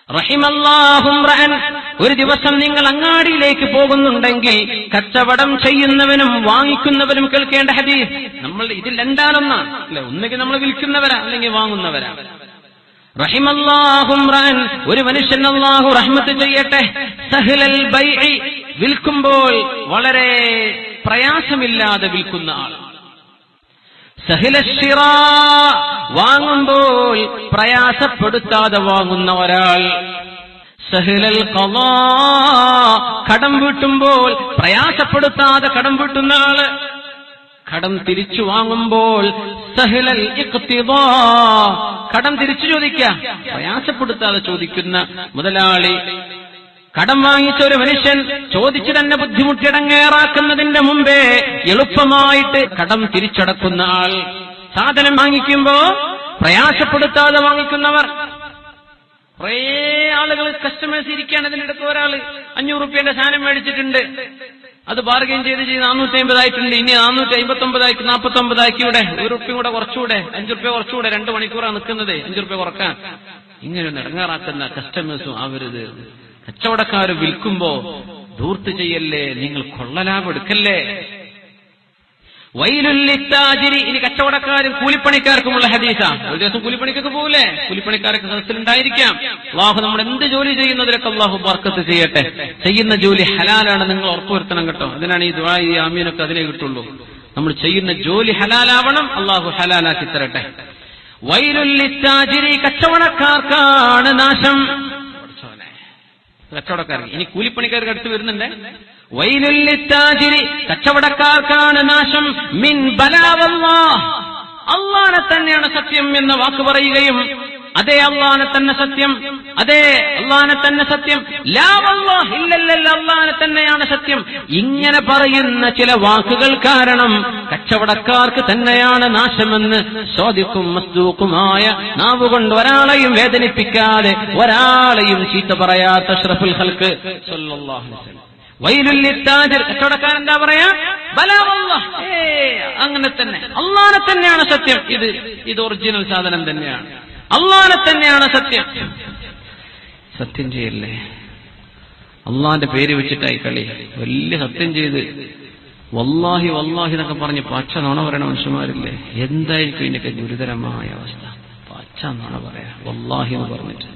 റഹിമല്ലാഹു റഅൻ, ഒരു ദിവസം നിങ്ങൾ അങ്ങാടിയിലേക്ക് പോകുന്നുണ്ടെങ്കിൽ കച്ചവടം ചെയ്യുന്നവനും വാങ്ങിക്കുന്നവനും കേൾക്കേണ്ട ഹദീസ്. നമ്മൾ ഇതിൽ രണ്ടാലൊന്നാണ് അല്ലെ, ഒന്നുകിൽ നമ്മൾ വിൽക്കുന്നവരാ അല്ലെങ്കിൽ വാങ്ങുന്നവരാ. റഹിമല്ലാഹു റഅൻ, ഒരു മനുഷ്യൻ അല്ലാഹു റഹ്മത്ത് ചെയ്യട്ടെ, സഹ്ലൽ ബൈഇ, വിൽക്കുമ്പോൾ വളരെ പ്രയാസമില്ലാതെ വിൽക്കുന്ന ആൾ. സഹ്ലശ്ശിറാ, വാങ്ങുമ്പോൾ പ്രയാസപ്പെടുത്താതെ വാങ്ങുന്ന ഒരാൾ. സഹ്ലൽ ഖളാ, കടം വീട്ടുമ്പോൾ പ്രയാസപ്പെടുത്താതെ കടം വീട്ടുന്ന ആള്. കടം തിരിച്ചു വാങ്ങുമ്പോൾ സഹ്ലൽ ഇഖ്തിദാ, കടം തിരിച്ചു ചോദിക്കുക, പ്രയാസപ്പെടുത്താതെ ചോദിക്കുന്ന മുതലാളി. കടം വാങ്ങിച്ച ഒരു മനുഷ്യൻ ചോദിച്ചു തന്നെ ബുദ്ധിമുട്ടിടങ്ങേറാക്കുന്നതിന്റെ മുമ്പേ എളുപ്പമായിട്ട് കടം തിരിച്ചടക്കുന്ന ആൾ. സാധനം വാങ്ങിക്കുമ്പോ പ്രയാസപ്പെടുത്താതെ വാങ്ങിക്കുന്നവർ. കുറേ ആളുകൾ കസ്റ്റമേഴ്സ് ഇരിക്കുകയാണ്. അതിനിടയ്ക്ക് ഒരാൾ 500 രൂപയുടെ സാധനം മേടിച്ചിട്ടുണ്ട്, അത് ബാർഗെയിൻ ചെയ്ത് 450 ആയിട്ടുണ്ട്, ഇനി 459 ആക്കി 49 ആക്കി, ഇവിടെ 1 രൂപ കൂടെ കുറച്ചുകൂടെ, 5 രൂപ കുറച്ചുകൂടെ, 2 മണിക്കൂറാണ് നിൽക്കുന്നത്, 5 രൂപ കുറക്കാൻ. ഇങ്ങനെ ഇടങ്ങാറാക്കുന്ന കസ്റ്റമേഴ്സും ആവരുത്. കച്ചവടക്കാർ വിൽക്കുമ്പോ ധൂർത്ത് ചെയ്യല്ലേ, നിങ്ങൾ കൊള്ളലാഭം എടുക്കല്ലേ. വൈലുൽ ലിത്താജിരി, ഇനി കച്ചവടക്കാരും കൂലിപ്പണിക്കാർക്കുമുള്ള ഹദീസാ. ഒരു ദിവസം കൂലിപ്പണിക്കൊക്കെ പോകൂലേ, കൂലിപ്പണിക്കാരൊക്കെ സദസ്സിലുണ്ടായിരിക്കാം. അല്ലാഹു നമ്മൾ എന്ത് ജോലി ചെയ്യുന്നതിലൊക്കെ അല്ലാഹു ബർക്കത്ത് ചെയ്യട്ടെ. ചെയ്യുന്ന ജോലി ഹലാലാണ്, നിങ്ങൾ ഉറപ്പുവരുത്തണം കേട്ടോ. അതിനാണ് ഈ ദുആ, ഈ ആമീനൊക്കെ അതിനെ കിട്ടുള്ളൂ. നമ്മൾ ചെയ്യുന്ന ജോലി ഹലാലാവണം, അല്ലാഹു ഹലാലാക്കി തരട്ടെ. വൈലുൽ ലിത്താജിരി, കച്ചവടക്കാർക്കാണ് നാശം. കച്ചവടക്കാർക്ക്, ഇനി കൂലിപ്പണിക്കാർക്ക് അടുത്ത് വരുന്നുണ്ട്. വൈലുൽ ലിത്താജിരി, കച്ചവടക്കാർക്കാണ് നാശം. മിൻ ബലാവല്ലാഹ്, അല്ലാഹനെ തന്നെയാണ് സത്യം എന്ന വാക്ക് പറയുകയും, അതേ അല്ലാഹനെ തന്നെ സത്യം, അതേ അല്ലാഹനെ തന്നെ സത്യം, ലാ വല്ലാഹ്, ഇല്ലല്ല അല്ലാഹനെ തന്നെയാണ് സത്യം, ഇങ്ങനെ പറയുന്ന ചില വാക്കുകൾ കാരണം കച്ചവടക്കാർക്ക് തന്നെയാണ് നാശമെന്ന് സ്വാദിഖും മസ്ദൂഖുമായ നാവുകൊണ്ട് ഒരാളെയും വേദനിപ്പിക്കാതെ ഒരാളെയും ചീത്ത പറയാത്ത അഷ്റഫുൽ ഖൽഖ് സല്ലല്ലാഹു അലൈഹി വസല്ലം. വൈലുൽ ലിത്താജിർ, കച്ചവടക്കാരൻ എന്താ പറയാ? ബലാ വല്ലാഹ്, അങ്ങനെ തന്നെ അല്ലാഹനെ തന്നെയാണ് സത്യം, ഇത് ഒറിജിനൽ സാധനം തന്നെയാണ്, അല്ലാഹനെ തന്നെയാണ് സത്യം. സത്യം ചെയ്യല്ലേ, അള്ളാന്റെ പേര് വെച്ചിട്ടായി കളി. വലിയ സത്യം ചെയ്ത് വല്ലാഹി വല്ലാഹി എന്നൊക്കെ പറഞ്ഞ് പച്ച നുണ പറയണ മനുഷ്യന്മാരില്ലേ, എന്തായിരിക്കും ഇതിനൊക്കെ ഗുരുതരമായ അവസ്ഥ. പച്ച നുണ പറയാ വല്ലാഹി എന്ന് പറഞ്ഞിട്ട്.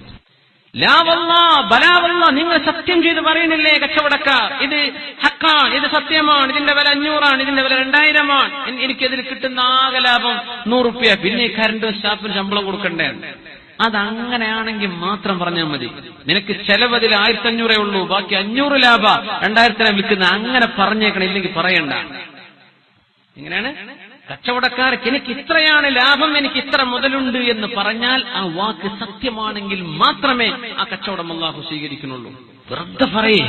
ലാ വല്ലാ ബലാ വല്ലാ, നിങ്ങൾ സത്യം ചെയ്ത് പറയുന്നില്ലേ കച്ചവടക്കാർ, ഇത് ഹക്കാണ്, ഇത് സത്യമാണ്, ഇതിന്റെ വില 500 ഇതിന്റെ വില 2000 എനിക്കതിൽ കിട്ടുന്ന ആകെ ലാഭം 100 രൂപ, പിന്നെ കറണ്ട് സ്റ്റാഫിന് ശമ്പളം കൊടുക്കണ്ടേ. അതങ്ങനെയാണെങ്കിൽ മാത്രം പറഞ്ഞാൽ മതി. നിനക്ക് ചെലവതിൽ 1500 ഉള്ളൂ, ബാക്കി 500 ലാഭ 2000 വിൽക്കുന്ന, അങ്ങനെ പറഞ്ഞേക്കണം, ഇല്ലെങ്കിൽ പറയണ്ട. ഇങ്ങനെയാണ് കച്ചവടക്കാർക്ക് എനിക്ക് ഇത്രയാണ് ലാഭം, എനിക്ക് ഇത്ര മുതലുണ്ട് എന്ന് പറഞ്ഞാൽ ആ വാക്ക് സത്യമാണെങ്കിൽ മാത്രമേ ആ കച്ചവടം അല്ലാഹു സ്വീകരിക്കുന്നുള്ളൂ. വെറുതെ പറയേ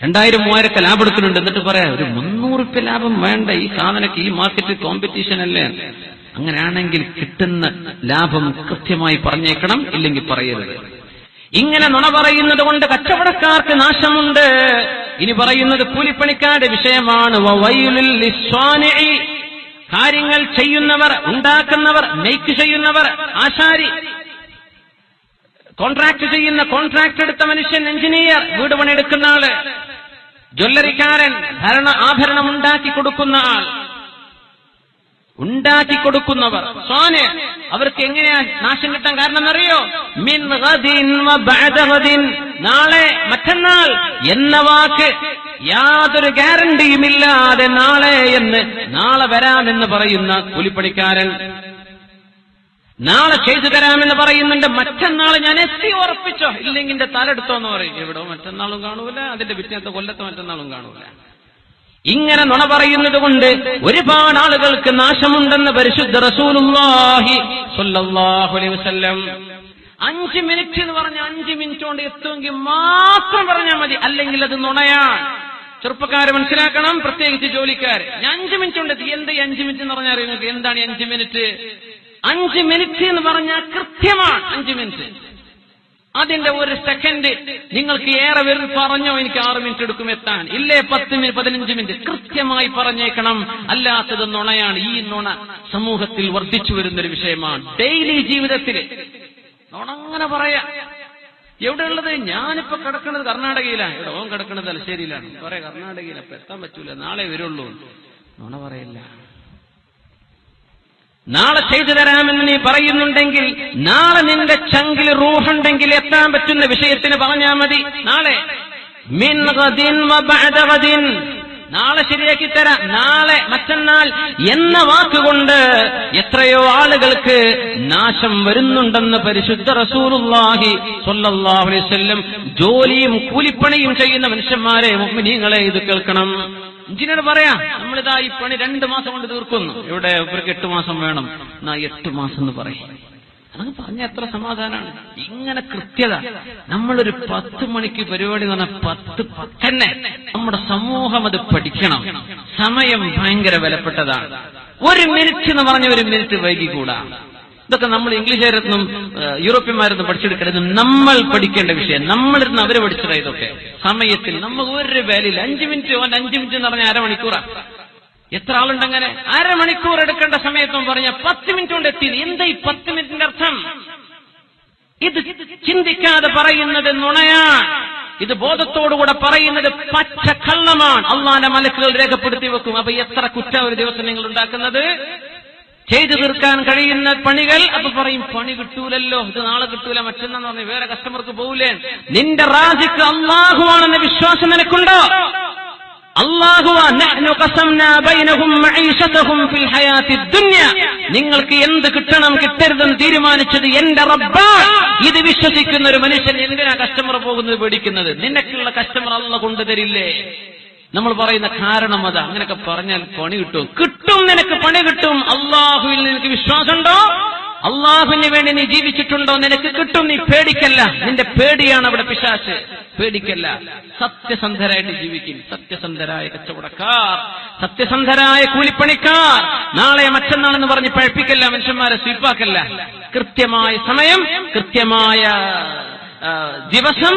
2000-3000 ലാഭം എടുക്കുന്നുണ്ട്, എന്നിട്ട് പറയാം ഒരു 300 രൂപ ലാഭം വേണ്ട, ഈ സാധനക്ക് ഈ മാർക്കറ്റിൽ കോമ്പറ്റീഷൻ അല്ലേ. അങ്ങനെയാണെങ്കിൽ കിട്ടുന്ന ലാഭം കൃത്യമായി പറഞ്ഞേക്കണം, ഇല്ലെങ്കിൽ പറയരുത്. ഇങ്ങനെ നുണ പറയുന്നത് കൊണ്ട് കച്ചവടക്കാർക്ക് നാശമുണ്ട്. ഇനി പറയുന്നത് കൂലിപ്പണിക്കാരുടെ വിഷയമാണ്. വവൈലുൽ ലിസ്വാനിഇ, കാര്യങ്ങൾ ചെയ്യുന്നവർ, ഉണ്ടാക്കുന്നവർ, മേക്ക് ചെയ്യുന്നവർ, ആശാരി, കോൺട്രാക്ട് ചെയ്യുന്ന, കോൺട്രാക്ട് എടുത്ത മനുഷ്യൻ, എഞ്ചിനീയർ, വീട് പണിയെടുക്കുന്ന ആള്, ജ്വല്ലറിക്കാരൻ, ആഭരണം ഉണ്ടാക്കി കൊടുക്കുന്ന ആൾ, ഉണ്ടാക്കി കൊടുക്കുന്നവർ, സ്വാന്, അവർക്ക് എങ്ങനെയാ നാശം കിട്ടാൻ കാരണം എന്നറിയോ? മിൻ ഗദിൻ വ ബഅദ ഗദിൻ, നാളെ, മറ്റന്നാൾ എന്ന വാക്ക് യാതൊരു ഗ്യാരണ്ടിയുമില്ലാതെ നാളെ എന്ന്, നാളെ വരാമെന്ന് പറയുന്ന കൂലിപ്പണിക്കാരൻ, നാളെ ചെയ്തു തരാമെന്ന് പറയുന്നുണ്ട്, മറ്റന്നാൾ ഞാൻ എത്തി ഉറപ്പിച്ചോ, ഇല്ലെങ്കിൽ എന്റെ തലെടുത്തോ എന്ന് പറയും. എവിടോ മറ്റന്നാളും കാണൂല, അതിന്റെ പിറ്റത്തെ കൊല്ലത്തെ മറ്റന്നാളും കാണൂല. ഇങ്ങനെ നുണ പറയുന്നത് കൊണ്ട് ഒരുപാട് ആളുകൾക്ക് നാശമുണ്ടെന്ന് പരിശുദ്ധ റസൂലുള്ളാഹി സ്വല്ലല്ലാഹു അലൈഹി വസല്ലം. 5 മിനിറ്റ് എന്ന് പറഞ്ഞ 5 മിനിറ്റ് കൊണ്ട് എത്തുമെങ്കിൽ മാത്രം പറഞ്ഞാൽ മതി, അല്ലെങ്കിൽ അത് നുണയാണ്. ചെറുപ്പക്കാരെ മനസ്സിലാക്കണം, പ്രത്യേകിച്ച് ജോലിക്കാർ. ഞാൻ 5 മിനിറ്റ് കൊണ്ട് എത്തി. എന്ത് 5 മിനിറ്റ് എന്ന് പറഞ്ഞാൽ നിങ്ങൾക്ക് എന്താണ് 5 മിനിറ്റ്? 5 മിനിറ്റ് എന്ന് പറഞ്ഞാൽ കൃത്യമാണ് 5 മിനിറ്റ്. അതിന്റെ 1 സെക്കൻഡ് നിങ്ങൾക്ക് ഏറെ പേര് പറഞ്ഞോ എനിക്ക് 6 മിനിറ്റ് എടുക്കും എത്താൻ, ഇല്ലേ 10 മിനിറ്റ് 15 മിനിറ്റ്, കൃത്യമായി പറഞ്ഞേക്കണം. അല്ലാത്തത് നുണയാണ്. ഈ നുണ സമൂഹത്തിൽ വർദ്ധിച്ചു വരുന്നൊരു വിഷയമാണ്. ഡെയിലി ജീവിതത്തിൽ നുണ അങ്ങനെ പറയാ. എവിടെയുള്ളത്? ഞാനിപ്പോ കിടക്കുന്നത് കർണാടകയിലാണ്. ഇവിടെ ഓൻ കിടക്കുന്നത് തലശ്ശേരിയിലാണ്. കുറെ കർണാടകയിൽ അപ്പൊ എത്താൻ പറ്റൂല, നാളെ വരുള്ളൂ. നുണ പറയില്ല. നാളെ ചെയ്തു തരാമെന്ന് നീ പറയുന്നുണ്ടെങ്കിൽ നാളെ നിന്റെ ചങ്കിൽ റൂഹുണ്ടെങ്കിൽ എത്താൻ പറ്റുന്ന വിഷയത്തിന് പറഞ്ഞാൽ മതി. നാളെ മിൻ ഗദിൻ വ ബഅദ ഗദിൻ, നാളെ ശരിയാക്കി തരാം, നാളെ മറ്റന്നാൾ എന്ന വാക്കുകൊണ്ട് എത്രയോ ആളുകൾക്ക് നാശം വരുന്നുണ്ടെന്ന് പരിശുദ്ധ റസൂലുള്ളാഹി സ്വല്ലല്ലാഹു അലൈഹി വസല്ലം. ജോലിയും കൂലിപ്പണിയും ചെയ്യുന്ന മനുഷ്യന്മാരെ, മുഅ്മിനീങ്ങളെ, ഇത് കേൾക്കണം. എഞ്ചിനീയർ പറയാ, നമ്മളിതാ ഈ പണി 2 മാസം കൊണ്ട് തീർക്കുന്നു. ഇവിടെ ഇവർക്ക് 8 മാസം വേണം, എന്നാ 8 മാസം എന്ന് പറയും. അതൊക്കെ പറഞ്ഞ എത്ര സമാധാനമാണ്. ഇങ്ങനെ കൃത്യത. നമ്മളൊരു 10 മണിക്ക് പരിപാടി എന്ന് പറഞ്ഞാൽ 10 തന്നെ നമ്മുടെ സമൂഹം അത് പഠിക്കണം. സമയം ഭയങ്കര വിലപ്പെട്ടതാണ്. 1 മിനിറ്റ് എന്ന് പറഞ്ഞ 1 മിനിറ്റ് വൈകിക്കൂടാ. ഇതൊക്കെ നമ്മൾ ഇംഗ്ലീഷുകാരൊന്നും യൂറോപ്യന്മാരൊന്നും പഠിച്ചെടുക്കരുത്. നമ്മൾ പഠിക്കേണ്ട വിഷയം. നമ്മളിരുന്ന് അവര് പഠിച്ചതാ ഇതൊക്കെ. സമയത്തിൽ നമ്മൾ ഒരു വാല്യൂല്ല. 5 മിനിറ്റ് 5 മിനിറ്റ് എന്ന് പറഞ്ഞാൽ അരമണിക്കൂറാണ്. എത്ര ആളുണ്ടങ്ങനെ? അരമണിക്കൂർ എടുക്കേണ്ട സമയത്തും പറഞ്ഞ 10 മിനിറ്റ് കൊണ്ട് എത്തി. എന്താ ഈ 10 മിനിറ്റിന്റെ അർത്ഥം? ഇത് ചിന്തിക്കാതെ പറയുന്നത് നുണയാണ്. ഇത് ബോധത്തോടുകൂടെ പറയുന്നത് പച്ച കള്ളമാണ്. അള്ളാന്റെ മലക്കുകൾ രേഖപ്പെടുത്തി വെക്കും. അപ്പൊ എത്ര കുറ്റം ഒരു ദിവസം നിങ്ങൾ ഉണ്ടാക്കുന്നത്? ചെയ്തു തീർക്കാൻ കഴിയുന്ന പണികൾ. അപ്പൊ പറയും പണി കിട്ടൂലല്ലോ, ഇത് നാളെ കിട്ടൂല, മറ്റന്നാന്ന് പറഞ്ഞ് വേറെ കസ്റ്റമർക്ക് പോകൂലേ. നിന്റെ റാസിക്ക് അള്ളാഹുവാണെന്ന വിശ്വാസം നിനക്കുണ്ടോ? നിങ്ങൾക്ക് എന്ത് കിട്ടണം കിട്ടരുതെന്ന് തീരുമാനിച്ചത് എന്റെ റബ്ബാണ്. ഇത് വിശ്വസിക്കുന്ന ഒരു മനുഷ്യൻ എന്തിനാ കസ്റ്റമർ പോകുന്നത് പേടിക്കുന്നത്? നിനക്കുള്ള കസ്റ്റമർ അല്ലാഹു കൊണ്ടുതരില്ലേ? നമ്മൾ പറയുന്ന കാരണം അതാ. അങ്ങനെയൊക്കെ പറഞ്ഞാൽ പണി കിട്ടും. കിട്ടും, നിനക്ക് പണി കിട്ടും. അള്ളാഹുവിൽ നിനക്ക് വിശ്വാസമുണ്ടോ? അള്ളാഹുവിന് വേണ്ടി നീ ജീവിച്ചിട്ടുണ്ടോ? നിനക്ക് കിട്ടും. നീ പേടിക്കല്ല. നിന്റെ പേടിയാണ് അവിടെ പിശാച്. പേടിക്കല്ല. സത്യസന്ധരായിട്ട് ജീവിക്കും. സത്യസന്ധരായ കച്ചവടക്കാർ, സത്യസന്ധരായ കൂലിപ്പണിക്കാർ. നാളെ മറ്റന്നാളെന്ന് പറഞ്ഞ് പഴപ്പിക്കല്ല, മനുഷ്യന്മാരെ സ്വീപ്പാക്കല്ല. കൃത്യമായ സമയം, കൃത്യമായ ദിവസം,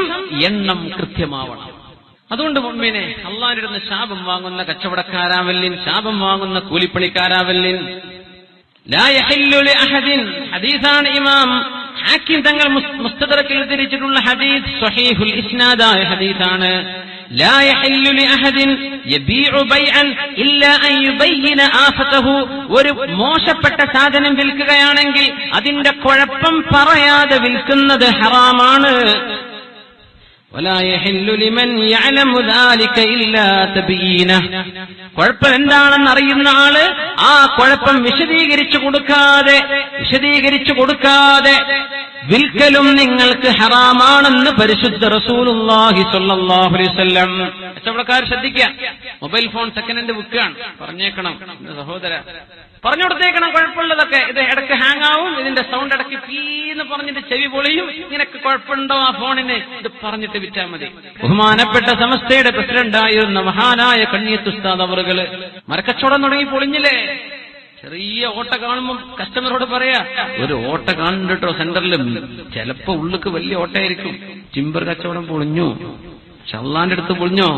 എണ്ണം കൃത്യമാവണം. അതുകൊണ്ട് മുഅ്മിനെ, അള്ളാഹുവിന്റെ അടുത്ത് ശാപം വാങ്ങുന്ന കച്ചവടക്കാരാവല്ലിൻ, ശാപം വാങ്ങുന്ന കൂലിപ്പണിക്കാരാവല്ലിൻ. ലാ യഹില്ലു ലി അഹദിൻ, ഹദീസാണ് ഇമാം ഹാക്കിം തങ്ങൾ മുസ്തദറക്കിൽ ഉദ്ധരിച്ചിട്ടുള്ള ഹദീസ്, സ്വഹീഹുൽ ഇസ്നാദായ ഹദീസാണ്. ലാ യഹില്ലു ലി അഹദിൻ യബീഉ ബൈഅൻ ഇല്ലാ അൻ യുബയ്യിന ആഫതഹു. ഒരു മോശപ്പെട്ട സാധനം വിൽക്കുകയാണെങ്കിൽ അതിന്റെ കുഴപ്പം പറയാതെ വിൽക്കുന്നത് ഹറാമാണ്. വലാ യഹില്ലു ലിമൻ യഅലമു ദാലിക ഇല്ലാ തബീനഹു. കുഴപ്പം എന്താണെന്ന് അറിയുന്ന ആള് ആ കുഴപ്പം വിശദീകരിച്ചു കൊടുക്കാതെ വിൽക്കലും നിങ്ങൾക്ക് ഹറാമാണെന്ന് പരിശുദ്ധ റസൂലുള്ളാഹി സ്വല്ലല്ലാഹു അലൈഹി വസല്ലം. കച്ചവടക്കാർ ശ്രദ്ധിക്കുക. മൊബൈൽ ഫോൺ സെക്കൻഡ് ഹാൻഡ് വിൽക്കുകയാണ്, പറഞ്ഞേക്കണം സഹോദര, പറഞ്ഞു കൊടുത്തേക്കണം. കുഴപ്പമുള്ളതൊക്കെ. ഇത് ഇടയ്ക്ക് ഹാങ് ആവും, ഇതിന്റെ സൗണ്ട് ഇടയ്ക്ക് പീന്ന് പറഞ്ഞിട്ട് ചെവി പൊളിയും. ഇങ്ങനൊക്കെ കുഴപ്പമുണ്ടോ ആ ഫോണിന്? ഇത് പറഞ്ഞിട്ട് വിറ്റാൽ മതി. ബഹുമാനപ്പെട്ട സമസ്തയുടെ പ്രസിഡന്റായിരുന്ന മഹാനായ കണ്ണിയത്ത് ഉസ്താദ് അവറുകള് മരക്കച്ചവടം തുടങ്ങി പൊളിഞ്ഞില്ലേ? ചെറിയ ഓട്ട കാണുമ്പോൾ കസ്റ്റമറോട് പറയാ, ഒരു ഓട്ട കാണുന്നുണ്ടോ സെന്ററിൽ, ചിലപ്പോ ഉള്ളിക്ക് വലിയ ഓട്ടയായിരിക്കും. ടിമ്പർ കച്ചവടം പൊളിഞ്ഞു. പക്ഷെ അള്ളാന്റെ അടുത്ത് പൊളിഞ്ഞോ?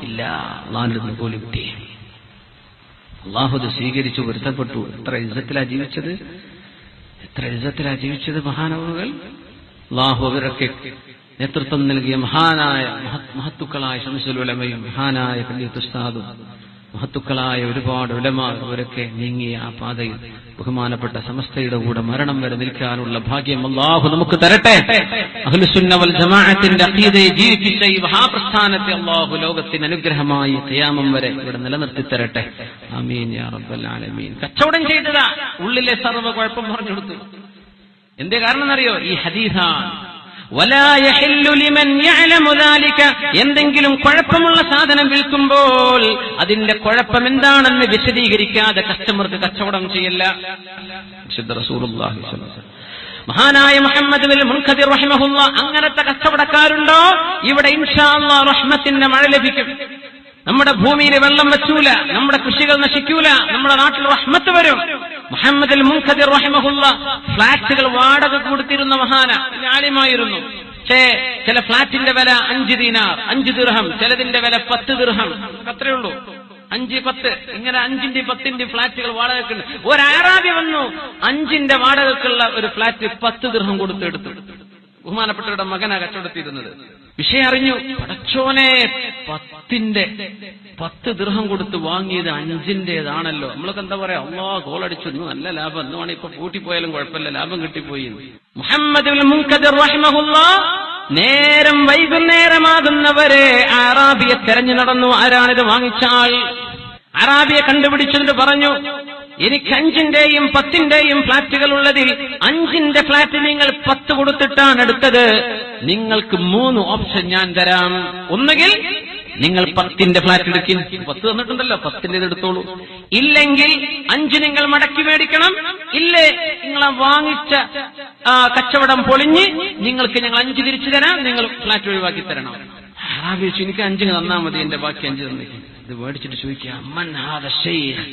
ഇല്ല, അള്ളാന്റെ അടുത്ത് പോലും കിട്ടി. അള്ളാഹു അത് സ്വീകരിച്ചു, പൊരുത്തപ്പെട്ടു. എത്ര ഇസ്സത്തിലാ ജീവിച്ചത് മഹാനവറുകൾ. അള്ളാഹു അവരൊക്കെ നേതൃത്വം നൽകിയ മഹാനായ മഹത്തുക്കളായ ശംസുൽ ഉലമയും മഹാനായ കണ്ണിയത്ത് ഉസ്താദും മഹത്തുക്കളായ ഒരുപാട് ഉലമാ അവരൊക്കെ നീങ്ങിയ ആ പാതയിൽ ബഹുമാനപ്പെട്ട സമസ്തയുടെ കൂടെ മരണം വരെ നിൽക്കാനുള്ള ഭാഗ്യം അല്ലാഹു നമുക്ക് തരട്ടെ. അഹ്ലുസുന്ന വൽ ജമാഅത്തിന്റെ അഖീദയെ ജീവിപ്പിച്ച ഈ മഹാപ്രസ്ഥാനത്തെ അല്ലാഹു ലോകത്തിന് അനുഗ്രഹമായി ഖിയാമം വരെ ഇവിടെ നിലനിർത്തി തരട്ടെ. ആമീൻ യാ റബ്ബൽ ആലമീൻ. കച്ചവടം ചെയ്തതാ, ഉള്ളിലെ സർവ്വ കുഴപ്പം പറഞ്ഞു കൊടുത്തു. എന്തേ കാരണം എന്നറിയോ? ഈ ഹദീസാണ്. വലാ യഹില്ലു ലിമൻ യഅലമു ദാലിക. എന്തെങ്കിലും കുഴപ്പമുള്ള സാധനം വിൽക്കുമ്പോൾ അതിന്റെ കുഴപ്പം എന്താണെന്ന് വിശദീകരിക്കാതെ കസ്റ്റമർക്ക് കച്ചവടം ചെയ്യല്ല. വിശുദ്ധ റസൂലുള്ളാഹി സ്വല്ലല്ലാഹു അലൈഹി വസല്ലം. മഹാനായ മുഹമ്മദ് ബിൻ മുൻകദിർ റഹിമഹുല്ലാഹ്, അങ്ങനത്തെ കച്ചവടക്കാരുണ്ടോ ഇവിടെ ഇൻഷാ അല്ലാഹ് റഹ്മത്തിന്റെ മഴ ലഭിക്കും. നമ്മുടെ ഭൂമിയിൽ വെള്ളം വെച്ചൂല, നമ്മുടെ കൃഷികൾ നശിക്കൂല, നമ്മുടെ നാട്ടിൽ റഹ്മത്ത് വരും. മുഹമ്മദ് മുൻകദിർ റഹിമഹുല്ലാഹ് ഫ്ലാറ്റുകൾ വാടക കൊടുത്തിരുന്ന മഹാന, ആലിമായിരുന്നു. പക്ഷേ ചില ഫ്ലാറ്റിന്റെ വില 5 ദീനാർ, 5 ദിർഹം, ചിലതിന്റെ വില 10 ദിർഹം. അത്രേ ഉള്ളൂ. 5, 10 ഇങ്ങനെ 5ന്റെ 10ന്റെ ഫ്ലാറ്റുകൾ വാടകക്കുണ്ട്. ഒരു ആറാബി വന്നു 5ന്റെ വാടകക്കുള്ള ഒരു ഫ്ലാറ്റ് 10 ദിർഹം കൊടുത്തെടുത്തു. ബഹുമാനപ്പെട്ടവരുടെ മകനാ കച്ചവടത്തിരുന്നത്. വിഷയം അറിഞ്ഞു. പടച്ചോനെ, 10 ദിർഹം കൊടുത്ത് വാങ്ങിയത് 5-ന്റേതാണല്ലോ. നമ്മളൊക്കെ എന്താ പറയാ, അല്ലാഹ് ഗോളടിച്ചു, നല്ല ലാഭം, എന്തുവാണ് ഇപ്പൊ പൂട്ടിപ്പോയാലും കുഴപ്പമില്ല, ലാഭം കിട്ടിപ്പോയി. മുഹമ്മദ് ഇബ്നുൽ മുൻകദിർ റഹിമഹുല്ലാഹ് നേരം വൈകുന്നേരമാകുന്നവരെ അറാബിയെ തെരഞ്ഞു നടന്നു. ആരാണിത് വാങ്ങിച്ച ആൾ? അറാബിയെ കണ്ടുപിടിച്ചിട്ട് പറഞ്ഞു, എനിക്ക് 5-ന്റെയും 10-ന്റെയും ഫ്ളാറ്റുകൾ ഉള്ളതിൽ 5-ന്റെ ഫ്ളാറ്റ് നിങ്ങൾ 10 കൊടുത്തിട്ടാണ് എടുത്തത്. നിങ്ങൾക്ക് 3 ഓപ്ഷൻ ഞാൻ തരാം. ഒന്നുകിൽ നിങ്ങൾ 10-ന്റെ ഫ്ളാറ്റ് എടുക്കും, 10 തന്നിട്ടുണ്ടല്ലോ, 10-ന്റേത് എടുത്തോളൂ. ഇല്ലെങ്കിൽ 5 നിങ്ങൾ മടക്കി മേടിക്കണം. ഇല്ലേ നിങ്ങളെ വാങ്ങിച്ച കച്ചവടം പൊളിഞ്ഞ് നിങ്ങൾക്ക് ഞങ്ങൾ 5 തിരിച്ചു തരാം, നിങ്ങൾ ഫ്ളാറ്റ് ഒഴിവാക്കി തരണം. അറാബി ചോദിച്ചു, എനിക്ക് 5 തന്നാ മതി, എന്റെ ബാക്കി 5 തന്നേക്കും. ഇത് മേടിച്ചിട്ട് ചോദിക്കുക, മൻ ഹാദ ശൈഖ്,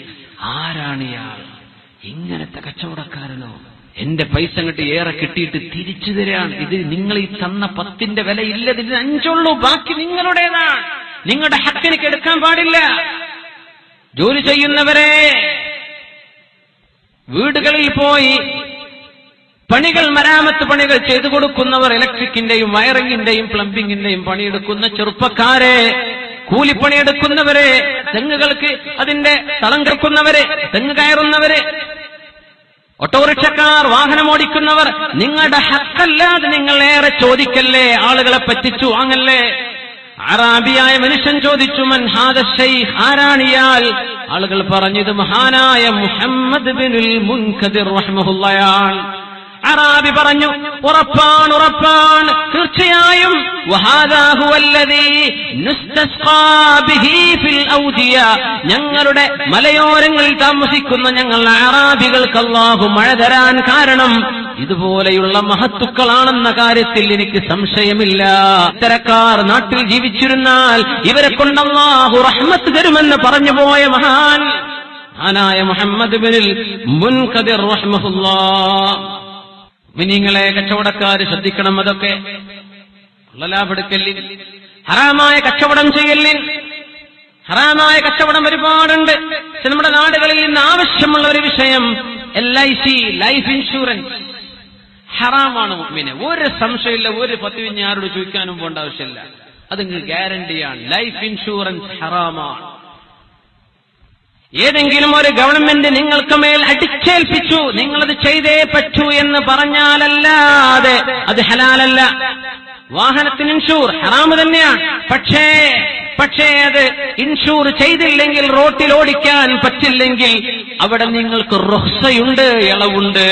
ആരാണ് ഇയാൾ? ഇങ്ങനത്തെ കച്ചവടക്കാരനോ? എന്റെ പൈസ അങ്ങോട്ട് ഏറെ കിട്ടിയിട്ട് തിരിച്ചു തരാണ്. ഇത് നിങ്ങൾ ഈ തന്ന 10-ന്റെ വില ഇല്ല, ഇതിന് 5 ബാക്കി നിങ്ങളുടേതാണ്. നിങ്ങളുടെ ഹക്കിലേക്ക് എടുക്കാൻ പാടില്ല. ജോലി ചെയ്യുന്നവരെ, വീടുകളിൽ പോയി പണികൾ, മരാമത്ത് പണികൾ ചെയ്തു കൊടുക്കുന്നവർ, ഇലക്ട്രിക്കിന്റെയും വയറിംഗിന്റെയും പ്ലംബിംഗിന്റെയും പണിയെടുക്കുന്ന ചെറുപ്പക്കാരെ, കൂലിപ്പണിയെടുക്കുന്നവരെ, തെങ്ങുകൾക്ക് അതിന്റെ തളം കെക്കുന്നവരെ, തെങ്ങ് കയറുന്നവരെ, ഓട്ടോറിക്ഷക്കാർ, വാഹനം ഓടിക്കുന്നവർ, നിങ്ങളുടെ ഹക്കല്ലാതെ നിങ്ങൾ ഏറെ ചോദിക്കല്ലേ, ആളുകളെ പറ്റിച്ചു വാങ്ങല്ലേ. അറാബിയായ മനുഷ്യൻ ചോദിച്ചു, മൻ ഹാദ ശൈഖ്, ആരാണിയാൽ? ആളുകൾ പറഞ്ഞത് മഹാനായ മുഹമ്മദ് ഇബ്നുൽ മുൻകദിർ റഹിമഹുല്ലാഹ്. അറാബി പറഞ്ഞു, ഉറപ്പാണ്, ഉറപ്പാണ്, തീർച്ചയായും. വഹാദാ ഹുവല്ലദീ നുസ്തസ്ഖാ ബിഹി ഫിൽ ഔദിയ, ഞങ്ങളുടെ മലയോരങ്ങളിൽ താമസിക്കുന്ന ഞങ്ങൾ അറാബികൾക്ക് അല്ലാഹു മഴ തരാൻ കാരണം ഇതുപോലെയുള്ള മഹത്തുക്കളാണെന്ന കാര്യത്തിൽ എനിക്ക് സംശയമില്ല. ഇത്തരക്കാർ നാട്ടിൽ ജീവിച്ചിരുന്നാൽ ഇവരെ കൊണ്ട് അല്ലാഹു റഹ്മത്ത് തരുമെന്ന് പറഞ്ഞുപോയ മഹാനായ മുഹമ്മദ് ഇബ്നുൽ മുൻകദിർ റഹിമഹുല്ലാഹ്. മിനിങ്ങളെ, കച്ചവടക്കാര് ശ്രദ്ധിക്കണം. അതൊക്കെ ഉള്ള ലാഭെടുക്കല്ലിൻ, ഹറാമായ കച്ചവടം ചെയ്യല്ലിൻ. ഹറാമായ കച്ചവടം ഒരുപാടുണ്ട്. പക്ഷെ നമ്മുടെ നാടുകളിൽ നിന്ന് ആവശ്യമുള്ള ഒരു വിഷയം LIC, ലൈഫ് ഇൻഷുറൻസ് ഹറാമാണ്. മുഅ്മിനെ, ഒരു സംശയമില്ല, ഒരു ഫത്വയും ആരോട് ചോദിക്കാനും പോകേണ്ട ആവശ്യമില്ല. അത് ഗ്യാരണ്ടിയാണ്. ലൈഫ് ഇൻഷുറൻസ് ഹറാമാണ്. ഏതെങ്കിലും ഒരു ഗവൺമെന്റ് നിങ്ങൾക്ക് മേൽ അടിച്ചേൽപ്പിച്ചു, നിങ്ങളത് ചെയ്തേ പറ്റൂ എന്ന് പറഞ്ഞാലല്ലാതെ അത് ഹലാലല്ല. വാഹനത്തിന് ഇൻഷൂർ ഹറാമ് തന്നെയാണ്. പക്ഷേ അത് ഇൻഷൂർ ചെയ്തില്ലെങ്കിൽ, റോട്ടിൽ ഓടിക്കാൻ പറ്റില്ലെങ്കിൽ അവിടെ നിങ്ങൾക്ക് റുഖ്സയുണ്ട്, ഇളവുണ്ട്.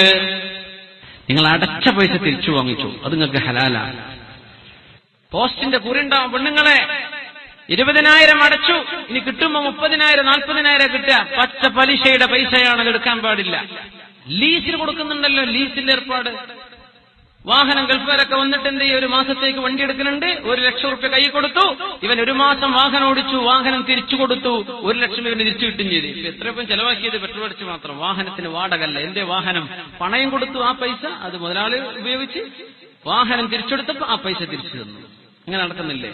നിങ്ങൾ അടച്ച പൈസ തിരിച്ചു വാങ്ങിച്ചു, അത് നിങ്ങൾക്ക് ഹലാലാണ്. പോസ്റ്റിന്റെ കുറിണ്ടാവും പെണ്ണുങ്ങളെ, 20,000 അടച്ചു, ഇനി കിട്ടുമ്പോ 30,000 40,000 കിട്ടുക. പച്ച പലിശയുടെ പൈസയാണ്, അത് എടുക്കാൻ പാടില്ല. ലീസിന് കൊടുക്കുന്നുണ്ടല്ലോ, ലീസിന്റെ ഏർപ്പാട്. വാഹനം ഗൾഫുകാരൊക്കെ വന്നിട്ട് എന്ത് ചെയ്യും, 1 മാസത്തേക്ക് വണ്ടി എടുക്കുന്നുണ്ട്, 1 ലക്ഷം റുപ്യ കൈ കൊടുത്തു, ഇവൻ 1 മാസം വാഹനം ഓടിച്ചു, വാഹനം തിരിച്ചു കൊടുത്തു, 1 ലക്ഷം ഇവന് തിരിച്ചു കിട്ടും ചെയ്തു. എത്രയും ചെലവാക്കിയത് പെട്രോൾ അടിച്ച് മാത്രം, വാഹനത്തിന് വാടകല്ല. എന്റെ വാഹനം പണയം കൊടുത്തു, ആ പൈസ അത് മുതലാളി ഉപയോഗിച്ച് വാഹനം തിരിച്ചെടുത്തപ്പോ ആ പൈസ തിരിച്ചു തന്നു. ഇങ്ങനെ നടക്കുന്നില്ലേ?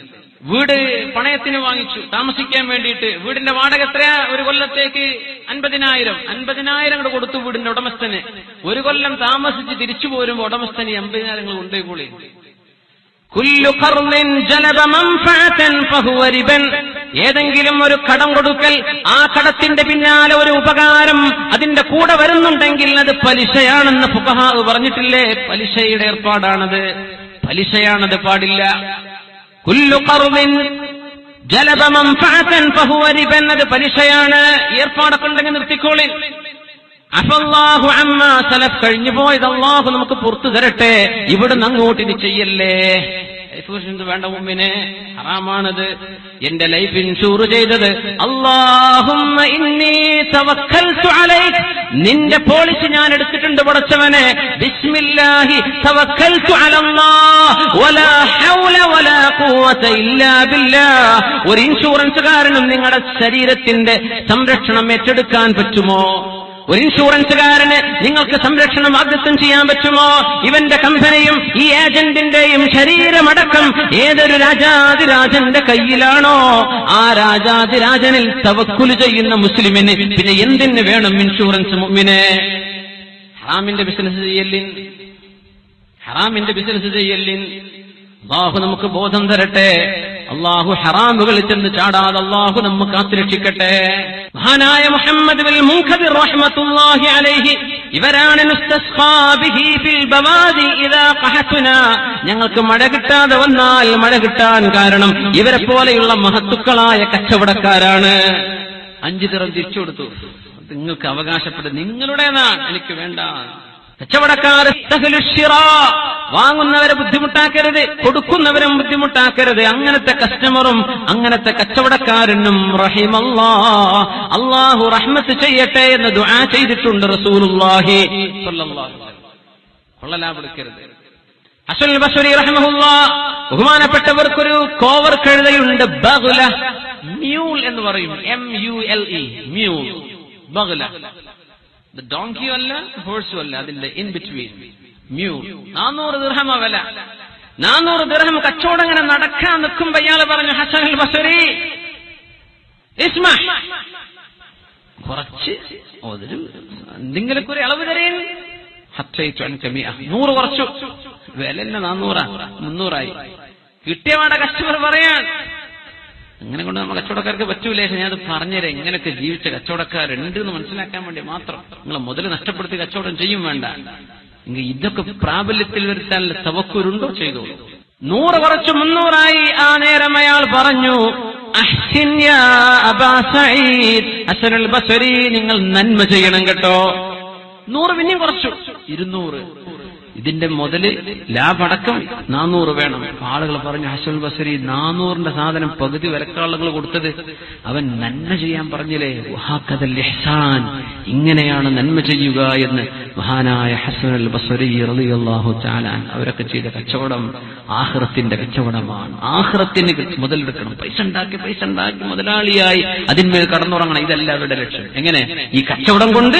വീട് പണയത്തിന് വാങ്ങിച്ചു താമസിക്കാൻ വേണ്ടിയിട്ട്. വീടിന്റെ വാടക എത്രയാ? 1 കൊല്ലത്തേക്ക് 50,000 കൂടെ കൊടുത്തു വീടിന്റെ ഉടമസ്ഥന്. 1 കൊല്ലം താമസിച്ച് തിരിച്ചു പോരുമ്പോ ഉടമസ്ഥന് 50,000 കൊണ്ടുപോയി. കുല്ലു ഖർളിൻ ജലബ മൻഫഅതൻ ഫഹുവ റിബൻ. ഏതെങ്കിലും ഒരു കടം കൊടുക്കൽ, ആ കടത്തിന്റെ പിന്നാലെ ഒരു ഉപകാരം അതിന്റെ കൂടെ വരുന്നുണ്ടെങ്കിൽ അത് പലിശയാണെന്ന് ഫുഖഹാ പറഞ്ഞിട്ടില്ലേ? പലിശയുടെ ഏർപ്പാടാണത്, പലിശയാണത്, പാടില്ല. കുല്ലു ഖർളിൻ ജലബ മൻഫഅതൻ ഫഹുവ റിബൻ, അത് പലിശയാണ്. ഏർപ്പാടൊക്കെ ഉണ്ടെങ്കിൽ നിർത്തിക്കോളി. അഫല്ലാഹു അമ്മാ സലഫ്, കഴിഞ്ഞു പോയത് അല്ലാഹു നമുക്ക് പുറത്തു തരട്ടെ. ഇവിടുന്ന് അങ്ങോട്ട് ഇത് ചെയ്യല്ലേ. ലൈഫ് ഇൻഷുറൻസ് വേണ്ട മുഅ്മിനെ, ഹറാമാണത്. എന്റെ ലൈഫ് ഇൻഷൂർ ചെയ്തത് അല്ലാഹുമ്മ ഇന്നി തവക്കൽതു അലൈക്, നിന്റെ പോളിസി ഞാൻ എടുത്തിട്ടുണ്ട് പടച്ചവനെ. ബിസ്മില്ലാഹി തവക്കൽതു അലല്ലാഹ് വലാ ഹൗല വലാ ഖുവത ഇല്ലാ ബില്ലാഹ്. ഒരു ഇൻഷുറൻസുകാരനും നിങ്ങളുടെ ശരീരത്തിന്റെ സംരക്ഷണം ഏറ്റെടുക്കാൻ പറ്റുമോ? ഒരു ഇൻഷുറൻസുകാരന് നിങ്ങൾക്ക് സംരക്ഷണം വാഗ്ദത്തം ചെയ്യാൻ പറ്റുമോ? ഇവന്റെ കമ്പനിയും ഈ ഏജന്റിന്റെയും ശരീരമടക്കം ഏതൊരു രാജാതിരാജന്റെ കയ്യിലാണോ, ആ രാജാതിരാജനിൽ തവക്കുല് ചെയ്യുന്ന മുസ്ലിമിന് പിന്നെ എന്തിന് വേണം ഇൻഷുറൻസ്? മുഅ്മിനെ, ഹറാമിന്റെ ബിസിനസ് ചെയ്യലിൻ, ഹറാമിന്റെ ബിസിനസ് ചെയ്യലിൻ. അല്ലാഹു നമുക്ക് ബോധം തരട്ടെ. അല്ലാഹു ഹറാമുകളിൽ ചെന്ന് ചാടാതെ അല്ലാഹു നമ്മെ കാത്തുരക്ഷിക്കട്ടെ. മഹാനായ മുഹമ്മദ് ബിൻ മുൻകദിർ റഹ്മത്തുള്ളാഹി അലൈഹി ഇവരാണ് നുസ്തസ്ഖാ ബിഹി ഫിൽ ബവാദി ഇദാ ഖഹത്നാ. ഞങ്ങൾക്ക് മഴ കിട്ടാതെ വന്നാൽ മഴ കിട്ടാൻ കാരണം ഇവരെ പോലെയുള്ള മഹത്തുക്കളായ കച്ചവടക്കാരാണ്. 5 ദിർഹം തിരിച്ചു കൊടുത്തു. നിങ്ങൾക്ക് അവകാശപ്പെട്ടത് നിങ്ങളുടേതാണ്, എനിക്ക് വേണ്ട. കച്ചവടക്കാർ വാങ്ങുന്നവരെ ബുദ്ധിമുട്ടാക്കരുത്, കൊടുക്കുന്നവരും ബുദ്ധിമുട്ടാക്കരുത്. അങ്ങനത്തെ കസ്റ്റമറും അങ്ങനത്തെ കച്ചവടക്കാരനും റഹിമല്ലാഹ്, അല്ലാഹു റഹ്മത്ത് ചെയ്യട്ടെ എന്ന് ദുആ ചെയ്തിട്ടുണ്ട് റസൂലുള്ളാഹി സ്വല്ലല്ലാഹു അലൈഹി വസല്ലം. കൊള്ളലാപെടുക്കരുത്. ഹസൻ ബസ്രി റഹിമഹുല്ലാഹ് ബഹുമാനപ്പെട്ടവർക്കൊരു കോവർ കഴുതയുണ്ട്, ബഗ്ല, മ്യൂൾ എന്ന് പറയും, MULE, മ്യൂൾ, ബഗ്ല. ഡോങ്കിയും അല്ല ഹോഴ്സും അല്ല, അതിന്റെ ഇൻ ബിറ്റ്വീൻ, മ്യൂൾ. 400 ദിർഹം വില. 400 ദിർഹം കച്ചവടം ഇങ്ങനെ നടക്കാൻ നിൽക്കുമ്പോ ഇയാള് പറഞ്ഞു, ഹസനുൽ ബസ്രി ഇസ്മ, കുറച്ച് എന്തെങ്കിലും ഒരു ഇളവ് തരേൻ. 100 കുറച്ചു. വില തന്നെ 400, 300ആയി. കിട്ടിയവാടെ കസ്റ്റമർ പറയാൻ. അങ്ങനെ കൊണ്ട് നമ്മൾ കച്ചവടക്കാർക്ക് പറ്റൂലേ? ഞാനത് പറഞ്ഞുതരാം. ഇങ്ങനെയൊക്കെ ജീവിച്ച കച്ചവടക്കാരുണ്ട് എന്ന് മനസ്സിലാക്കാൻ വേണ്ടി മാത്രം. നിങ്ങൾ മുതൽ നഷ്ടപ്പെടുത്തി കച്ചവടം ചെയ്യും വേണ്ട. ഇതൊക്കെ പ്രാബല്യത്തിൽ വരുത്താനുള്ള തവക്കുരുണ്ടോ? ചെയ്തോളൂ. 100 കുറച്ച് 300ആയി. ആ നേരം അയാൾ പറഞ്ഞു, അഹ്സിൻ യാ അബാ സഈദ്, ഹസനുൽ ബസ്രി, നിങ്ങൾ നന്മ ചെയ്യണം കേട്ടോ. 100 പിന്നെയും കുറച്ചു, 200. ഇതിന്റെ മുതല് ലാഭടക്കം 400 വേണം. ആളുകൾ പറഞ്ഞു, ഹസനുൽ ബസ്രി 400ന്റെ സാധനം പകുതി വിലക്കാളുകൾ കൊടുത്തത് അവൻ നന്മ ചെയ്യാൻ പറഞ്ഞില്ലേ? വഹാകദൽ ഇഹ്സാൻ, ഇങ്ങനെയാണ് നന്മ ചെയ്യുക എന്ന് മഹാനായ ഹസനുൽ ബസ്രി റളിയല്ലാഹു തആല അവരൊക്കെ ചെയ്ത കച്ചവടം ആഖിറത്തിന്റെ കച്ചവടമാണ്. ആഖിറത്തിന് മുതലെടുക്കണം. പൈസ ഉണ്ടാക്കി മുതലാളിയായി അതിന്മേൽ കടന്നുറങ്ങണം. ഇതല്ല അവരുടെ ലക്ഷ്യം. എങ്ങനെ ഈ കച്ചവടം കൊണ്ട്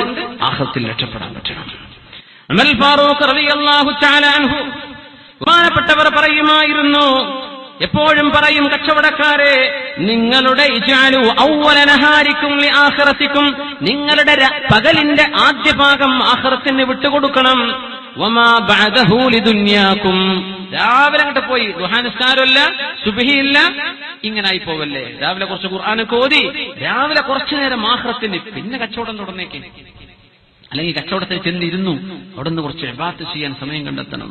ആഖിറത്തിൽ രക്ഷപ്പെടാൻ പറ്റണം. ഉമർ ഫാറൂഖ് റളിയല്ലാഹു തആല അൻഹു ബഹുമാനപ്പെട്ടവർ പറയുമായിരുന്നു, എപ്പോഴും പറയും, കച്ചവടക്കാരെ, നിങ്ങളുടെ ഇജാലു അവ്വല നഹാരിക്കും ലിആഖിറതിക്കും, നിങ്ങളുടെ പകലിന്റെ ആദ്യ ഭാഗം ആഖിറത്തിന് വിട്ടുകൊടുക്കണം. വമാ ബഅദഹു ലിദുനിയാക്കും, രാവിലെ അങ്ങോട്ട് പോയി ദുഹാ നിസ്കാരമില്ല, സുബ്ഹിയില്ല, ഇങ്ങനായി പോവല്ലേ. രാവിലെ കുറച്ച് ഖുർആനൊക്കെ ഓതി രാവിലെ കുറച്ചു നേരം ആഖിറത്തിന്, പിന്നെ കച്ചവടം തുടർന്നേക്ക്. അല്ലെങ്കിൽ കച്ചവടത്തിൽ ചെന്നിരുന്നു അവിടെ നിന്ന് കുറച്ച് ഇബാദത്ത് ചെയ്യാൻ സമയം കണ്ടെത്തണം.